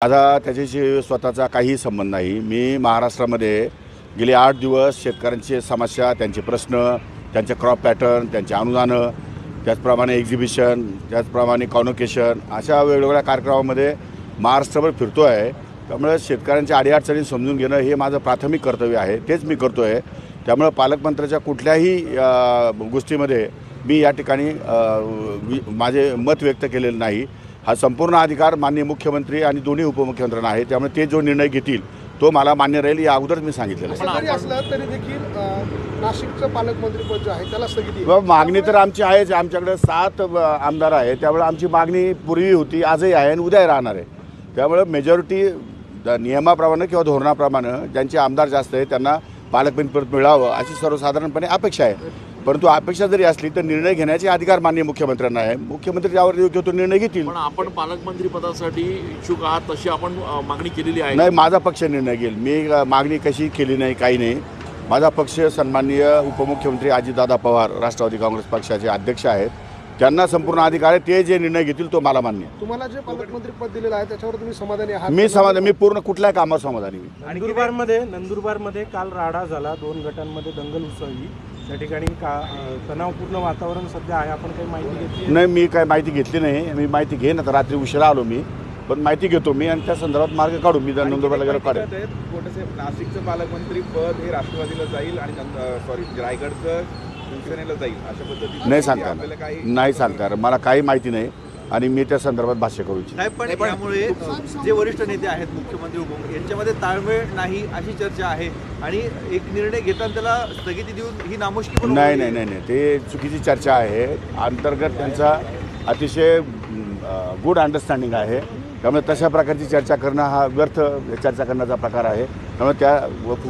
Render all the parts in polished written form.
माझा त्याच्याशी स्वतःचा काही संबंध नाही। मी महाराष्ट्रामध्ये गेले 8 दिवस शेतकऱ्यांची समस्या, त्यांचे प्रश्न, त्यांचे क्रॉप पॅटर्न, त्यांचे अनुदानं, त्याचप्रमाणे एक्झिबिशन, त्याचप्रमाणे कॉन्व्होकेशन अशा वेगवेगळ्या कार्यक्रमामध्ये महाराष्ट्रभर फिरतो आहे। त्यामुळे शेतकऱ्यांच्या अडीअडचणी समजून घेणं हे माझं प्राथमिक कर्तव्य आहे, तेच मी करतो आहे। त्यामुळे पालकमंत्र्याच्या कुठल्याही गोष्टीमध्ये मी या ठिकाणी माझे मत व्यक्त केलेलं नाही। हा संपूर्ण अधिकार माननीय मुख्यमंत्री आणि दोन्ही उपमुख्यमंत्र्यांना आहे। त्यामुळे ते जो निर्णय घेतील तो मला मान्य राहील, या अगोदरच मी सांगितलेलं आहे। जरी असलं तरी देखील नाशिकचं पालकमंत्रीपद जे आहे त्याला स्थगिती मागणी तर आमची आहेच। आमच्याकडे 7 आमदार आहे, त्यामुळे आमची मागणी पूर्वी होती, आजही आहे आणि उद्याही राहणार आहे। त्यामुळे मेजॉरिटी नियमाप्रमाणे किंवा धोरणाप्रमाणे ज्यांचे आमदार जास्त आहे त्यांना पालकमंत्रीपद मिळावं अशी सर्वसाधारणपणे अपेक्षा आहे। परंतु अपेक्षा जरी असली तर निर्णय घेण्याचे अधिकार माननीय मुख्यमंत्र्यांना आहे। मुख्यमंत्री ज्यावर योग्य तो निर्णय घेतील। पण आपण पालकमंत्री पदासाठी इच्छुक आहात तशी आपण मागणी केलेली आहे? नाही, माझा पक्ष निर्णय घेईल। मी मागणी कशी केली नाही, काही नाही। माझा पक्ष सन्माननीय उपमुख्यमंत्री अजितदादा पवार राष्ट्रवादी काँग्रेस पक्षाचे अध्यक्ष आहेत, त्यांना संपूर्ण अधिकार आहे। ते जे निर्णय घेतील तो मला मान्य आहे। तुम्हाला जे पालकमंत्री पद दिलेलं आहे त्याच्यावर तुम्ही समाधानी आहात? मी समाधानी, मी पूर्ण कुठल्याही कामावर समाधानी आहे। नंदुरबारमध्ये काल राडा झाला, 2 गटांमध्ये दंगल उसळली, त्या ठिकाणी तणावपूर्ण वातावरण सध्या आहे। आपण काही माहिती घेतली? नाही, मी काही माहिती घेतली नाही। मी माहिती घेईन, आता रात्री उशिरा आलो मी, पण माहिती घेतो मी आणि त्या संदर्भात मार्ग काढू। मी नंदुरबारला गेलो काढेल। नाशिकचं पालकमंत्री पद हे राष्ट्रवादीला जाईल आणि रायगडचं शिवसेनेला जाईल अशा पद्धतीने नाही सांगता मला काही माहिती नाही आणि मी त्या संदर्भात भाष्य करू इच्छितो। पण त्यामुळे जे वरिष्ठ नेते आहेत मुख्यमंत्री उपमुख्यमंत्री यांच्यामध्ये ताळमेळ नाही अशी चर्चा आहे आणि एक निर्णय घेताना त्याला स्थगिती देऊन ही नामुष्की नाही, ते चुकीची चर्चा आहे। अंतर्गत त्यांचा अतिशय गुड अंडरस्टँडिंग आहे। त्यामुळे तशा प्रकारची चर्चा करणं हा व्यर्थ चर्चा करण्याचा प्रकार आहे। त्यामुळे त्या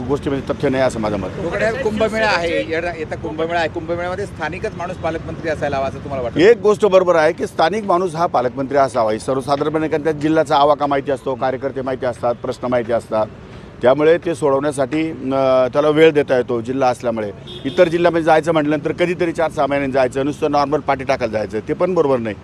गोष्टीमध्ये तथ्य नाही असं माझं मत आहे। कुंभमेळा आहे, येता कुंभमेळा आहे, कुंभमेळ्यामध्ये स्थानिकच माणूस पालकमंत्री असायला हवा असं तुम्हाला वाटतं? एक गोष्ट बरोबर आहे की स्थानिक माणूस हा पालकमंत्री असावा। सर्वसाधारणपणे त्या जिल्ह्याचा आवाका माहिती असतो, कार्यकर्ते माहिती असतात, प्रश्न माहिती असतात, त्यामुळे ते सोडवण्यासाठी त्याला वेळ देता येतो जिल्हा असल्यामुळे। इतर जिल्ह्यामध्ये जायचं म्हटल्यानंतर कधीतरी 4-6 महिन्यांनी जायचं, नुसतं नॉर्मल पाठी टाकायला जायचं, ते पण बरोबर नाही।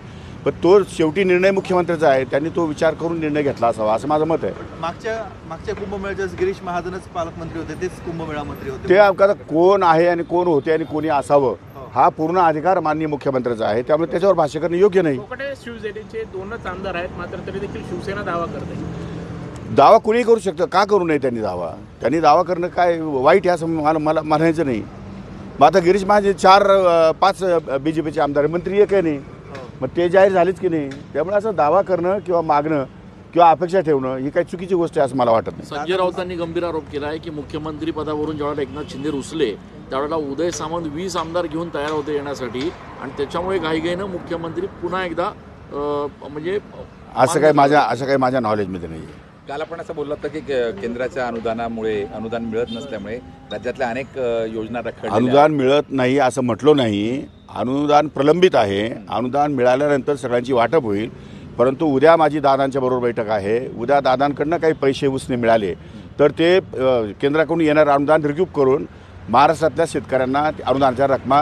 पण तो शेवटी निर्णय मुख्यमंत्र्याचा आहे, त्यांनी तो विचार करून निर्णय घेतला असावा असं माझं मत आहे। मागच्या कुंभमेळ्याच्या गिरीश महाजनच पालकमंत्री होते, तेच कुंभमेळा मंत्री होते। ते आता कोण आहे आणि कोण होते आणि कोणी असावं हा पूर्ण अधिकार माननीय मुख्यमंत्र्याचा आहे, त्यामुळे त्याच्यावर भाष्य करणं योग्य नाही। शिवसेनेचे 2च आमदार आहेत, मात्र तरी देखील शिवसेना दावा करते। दावा कोणी करू शकतं, का करू नये त्यांनी दावा? त्यांनी दावा करणं काय वाईट आहे असं मला म्हणायचं नाही। मग आता गिरीश महाजन 4-5 BJPचे आमदार, मंत्री एक आहे नाही, मग ते जाहीर झालेच की नाही। त्यामुळे असं दावा करणं किंवा मागणं किंवा अपेक्षा ठेवणं ही काही चुकीची गोष्ट आहे असं मला वाटत नाही। संजय राऊतांनी गंभीर आरोप केला आहे की मुख्यमंत्री पदावरून ज्यावेळेला एकनाथ शिंदे रुसले त्यावेळेला उदय सामंत 20 आमदार घेऊन तयार होते येण्यासाठी आणि त्याच्यामुळे घाईघाईनं मुख्यमंत्री पुन्हा एकदा म्हणजे असं काही माझ्या नॉलेजमध्ये नाही आहे। काल आपण असं बोललात की केंद्राच्या अनुदानामुळे अनुदान मिळत नसल्यामुळे राज्यातल्या अनेक योजना रखडलेल्या अनुदान मिळत नाही असं म्हटलो नाही, अनुदान प्रलंबित आहे। अनुदान मिळाल्यानंतर सगळ्यांची वाटप होईल। परंतु उद्या माझी दादांच्या बरोबर बैठक आहे, उद्या दादांकडनं काही पैसे उसने मिळाले तर ते केंद्राकडून येणारं अनुदान रिक्यूप करून महाराष्ट्रातल्या शेतकऱ्यांना अनुदानाच्या रकमा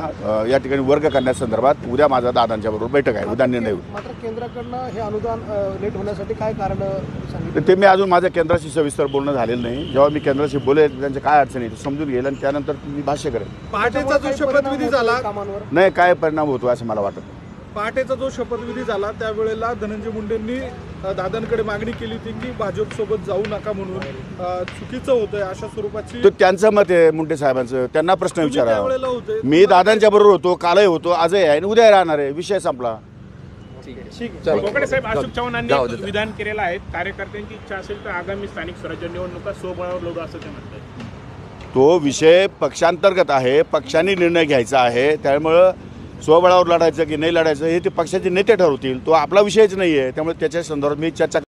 या ठिकाणी वर्ग करण्यासंदर्भात उद्या माझा दादांच्या बरोबर बैठक आहे, उद्या निर्णय होईल। मात्र केंद्राकडनं हे अनुदान लेट होण्यासाठी काय कारण सांगितलं? ते मी अजून माझ्या केंद्राशी सविस्तर बोलणं झालेलं नाही। जेव्हा मी केंद्राशी बोलेल त्यांच्या काय अडचणी ते समजून घेईल आणि त्यानंतर मी भाष्य करेन। पहाटेचा जो शपथविधी झाला नाही, काय परिणाम होतो असं मला वाटत नाही। पहाटेचा जो शपथविधी झाला त्यावेळेला धनंजय मुंडेंनी दादांकडे मागणी केली होती की भाजपसोबत जाऊ नका म्हणून, चुकीचं होतंय अशा स्वरूपाची तो त्यांचं मत आहे मुंडे साहेबांचं, त्यांना प्रश्न विचारा। मी दादांच्या बरोबर होतो, कालही होतो, आजही आहे आणि उद्या राहणार आहे, विषय संपला। कोकडे साहेब, अशोक चव्हाणांनी विधान केलेलं आहे, कार्यकर्त्यांची इच्छा असेल तर आगामी स्थानिक स्वराज्य निवडणुका स्वबळावर लढू असं ते म्हणतात। तो विषय पक्षांतर्गत आहे, पक्षांनी निर्णय घ्यायचा आहे। त्यामुळं स्वबळावर लढायचं की नाही लढायचं हे ते पक्षाचे नेते ठरवतील, तो आपला विषयच नाही आहे। त्यामुळे त्याच्या संदर्भात मी चर्चा